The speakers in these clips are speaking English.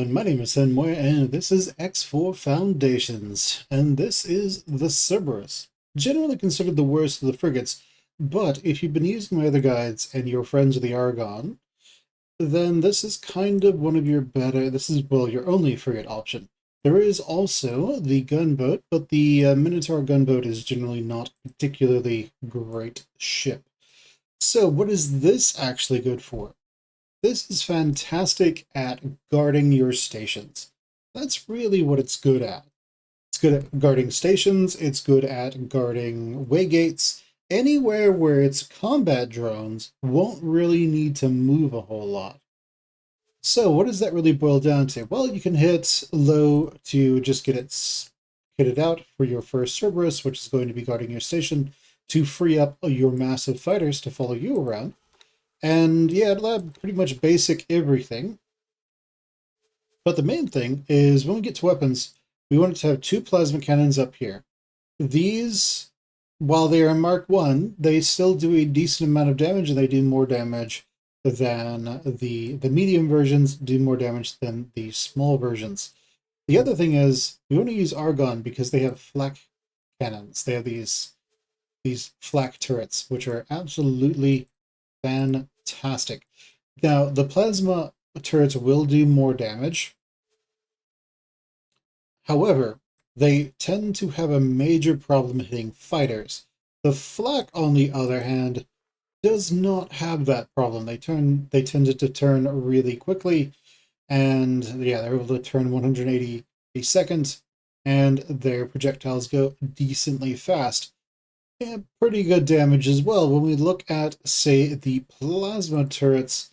everyone, my name is Muir, and this is X4 Foundations, and this is the Cerberus. Generally considered the worst of the frigates, but if you've been using my other guides and you're friends with the Argon, then this is kind of one of your better, this is, well, your only frigate option. There is also the gunboat, but the Minotaur gunboat is generally not a particularly great ship. So what is this actually good for? This is fantastic at guarding your stations. That's really what it's good at. It's good at guarding stations, it's good at guarding waygates. Anywhere where its combat drones won't really need to move a whole lot. So what does that really boil down to? Well, you can hit low to just get it kitted out for your first Cerberus, which is going to be guarding your station, to free up your massive fighters to follow you around. And yeah, it'll have pretty much basic everything. But the main thing is when we get to weapons, we want to have two plasma cannons up here. These, while they are Mark 1, they still do a decent amount of damage, and they do more damage than the medium versions, do more damage than the small versions. The other thing is, we want to use Argon because they have flak cannons. They have these flak turrets, which are absolutely fantastic. Now, the plasma turrets will do more damage. However, they tend to have a major problem hitting fighters. The flak, on the other hand, does not have that problem. They tend to turn really quickly, and yeah, they're able to turn 180 a second, and their projectiles go decently fast. Yeah, pretty good damage as well. When we look at, say, the plasma turrets,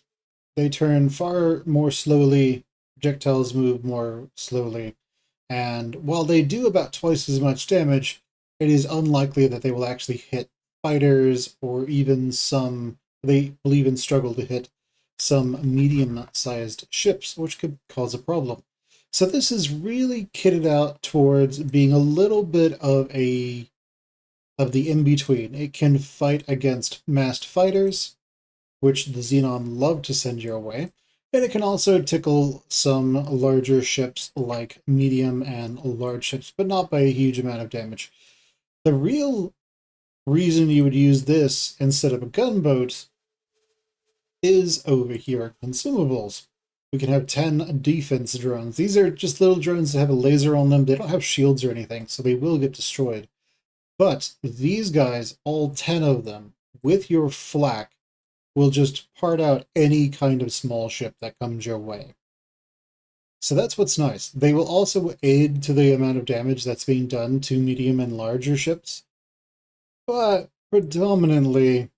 they turn far more slowly, projectiles move more slowly, and while they do about twice as much damage, it is unlikely that they will actually hit fighters or even some, they will even struggle to hit some medium-sized ships, which could cause a problem. So this is really kitted out towards being a little bit of the in-between. It can fight against massed fighters, which the Xenon love to send your way, and it can also tickle some larger ships like medium and large ships, but not by a huge amount of damage. The real reason you would use this instead of a gunboat is over here, consumables. We can have 10 defense drones. These are just little drones that have a laser on them. They don't have shields or anything, so they will get destroyed. But these guys, all 10 of them, with your flak, will just part out any kind of small ship that comes your way. So that's what's nice. They will also aid to the amount of damage that's being done to medium and larger ships. But predominantly,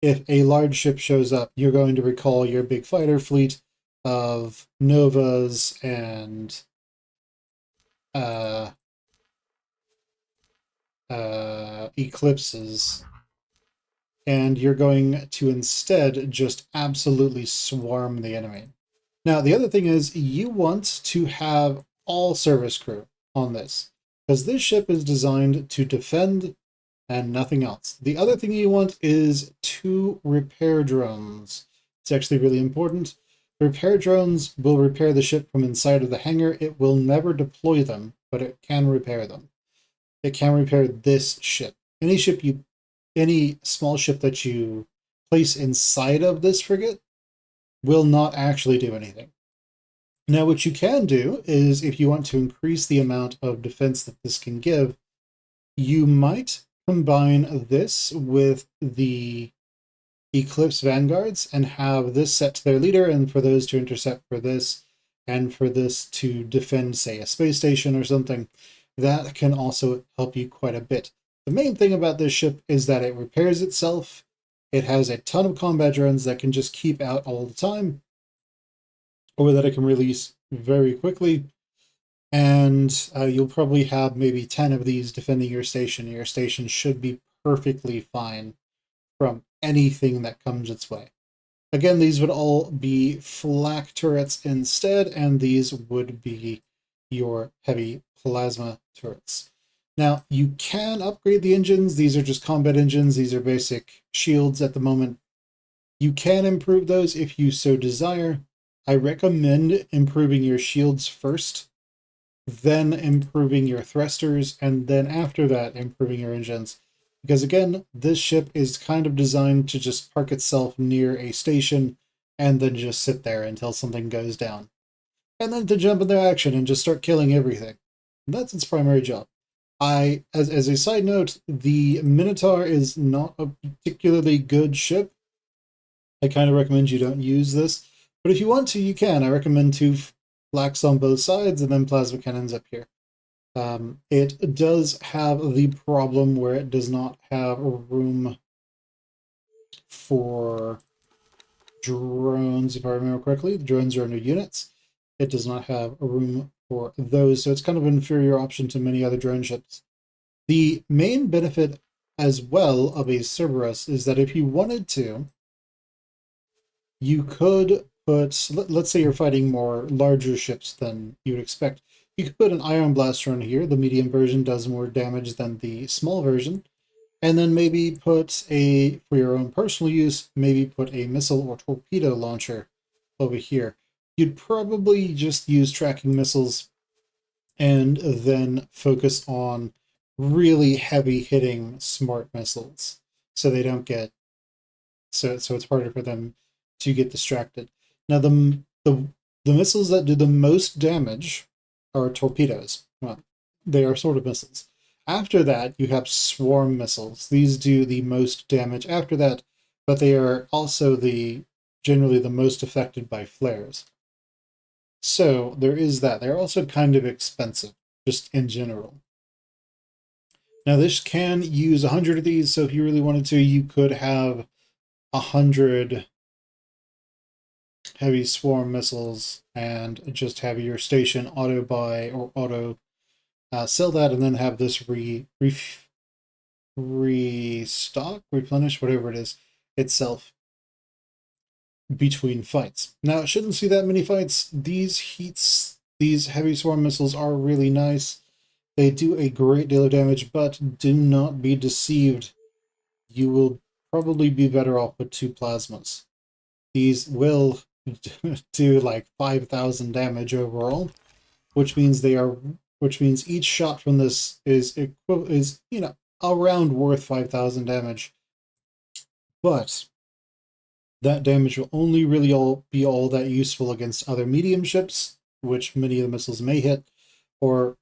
if a large ship shows up, you're going to recall your big fighter fleet of Novas and Eclipses, and you're going to instead just absolutely swarm the enemy. Now, the other thing is you want to have all service crew on this, because this ship is designed to defend and nothing else. The other thing you want is 2 repair drones. It's actually really important. The repair drones will repair the ship from inside of the hangar. It will never deploy them, but it can repair them. It can repair this ship. Any small ship that you place inside of this frigate will not actually do anything. Now, what you can do is, if you want to increase the amount of defense that this can give, you might combine this with the Eclipse Vanguards and have this set to their leader, and for those to intercept for this, and for this to defend, say, a space station or something. That can also help you quite a bit. The main thing about this ship is that it repairs itself. It has a ton of combat drones that can just keep out all the time, or that it can release very quickly. And you'll probably have maybe 10 of these defending your station. Your station should be perfectly fine from anything that comes its way. Again, these would all be flak turrets instead, and these would be your heavy plasma turrets. Now, you can upgrade the engines. These are just combat engines. These are basic shields at the moment. You can improve those if you so desire, I recommend improving your shields first, then improving your thrusters, and then after that, improving your engines. Because again, this ship is kind of designed to just park itself near a station and then just sit there until something goes down. And then to jump into action and just start killing everything. That's its primary job. As a side note, the Minotaur is not a particularly good ship. I kind of recommend you don't use this. But if you want to, you can. I recommend two flaks on both sides and then plasma cannons up here. It does have the problem where it does not have room for drones, if I remember correctly. The drones are under units. It does not have a room for those, so it's kind of an inferior option to many other drone ships. The main benefit as well of a Cerberus is that if you wanted to, you could put, let's say you're fighting more larger ships than you would expect. You could put an Iron Blaster on here. The medium version does more damage than the small version. And then maybe put a, for your own personal use, maybe put a missile or torpedo launcher over here. You'd probably just use tracking missiles and then focus on really heavy hitting smart missiles so they don't get so it's harder for them to get distracted. Now the missiles that do the most damage are torpedoes. Well, they are sort of missiles. After that, you have swarm missiles. These do the most damage after that, but they are also generally the most affected by flares. So there is that. They're also kind of expensive, just in general. Now this can use 100 of these, so if you really wanted to, you could have 100 heavy swarm missiles and just have your station auto buy or auto sell that, and then have this restock, replenish, whatever it is, itself between fights. Now, it shouldn't see that many fights. These heavy swarm missiles are really nice. They do a great deal of damage, but do not be deceived. You will probably be better off with two plasmas. These will do like 5,000 damage overall, which means each shot from this is around worth 5,000 damage. But that damage will only really be all that useful against other medium ships, which many of the missiles may hit, or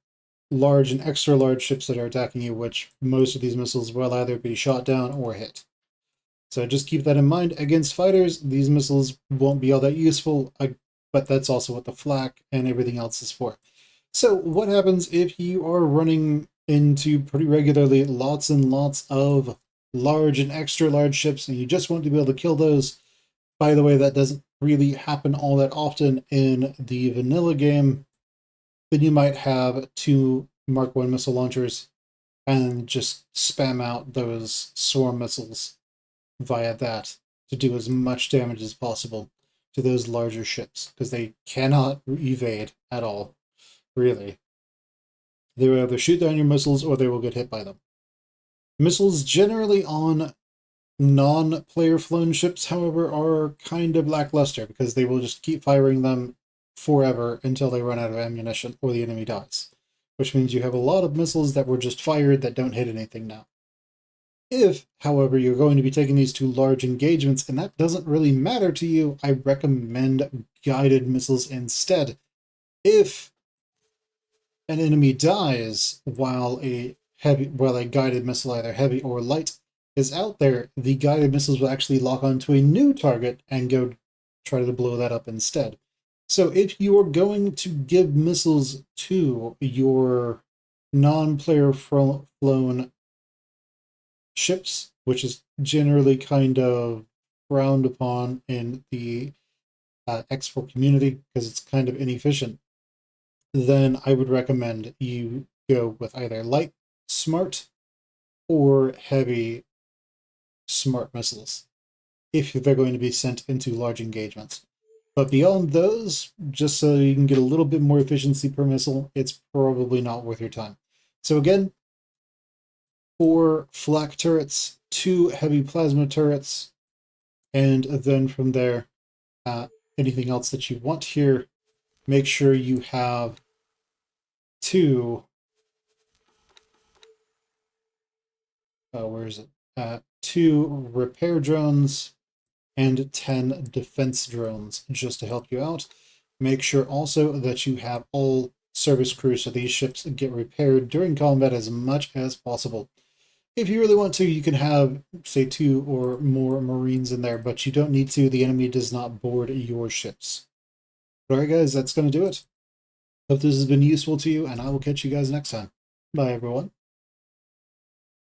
large and extra large ships that are attacking you, which most of these missiles will either be shot down or hit. So just keep that in mind. Against fighters, these missiles won't be all that useful, but that's also what the flak and everything else is for. So what happens if you are running into pretty regularly lots and lots of large and extra large ships and you just want to be able to kill those? By the way, that doesn't really happen all that often in the vanilla game. Then you might have two Mark I missile launchers and just spam out those swarm missiles via that to do as much damage as possible to those larger ships, because they cannot evade at all, really. They will either shoot down your missiles or they will get hit by them. Missiles generally on non-player flown ships, however, are kind of lackluster because they will just keep firing them forever until they run out of ammunition or the enemy dies, which means you have a lot of missiles that were just fired that don't hit anything now. If, however, you're going to be taking these to large engagements and that doesn't really matter to you, I recommend guided missiles instead. If an enemy dies while a guided missile, either heavy or light, is out there, the guided missiles will actually lock onto a new target and go try to blow that up instead. So if you are going to give missiles to your non-player flown ships, which is generally kind of frowned upon in the X4 community because it's kind of inefficient, then I would recommend you go with either light smart or heavy smart missiles if they're going to be sent into large engagements. But beyond those, just so you can get a little bit more efficiency per missile, it's probably not worth your time. So again, 4 flak turrets, 2 heavy plasma turrets, and then from there, anything else that you want here, make sure you have two. Where is it? Two repair drones and 10 defense drones just to help you out. Make sure also that you have all service crews so these ships get repaired during combat as much as possible. If you really want to, you can have, say, 2 or more Marines in there, but you don't need to. The enemy does not board your ships. Alright guys, that's going to do it. Hope this has been useful to you, and I will catch you guys next time. Bye everyone.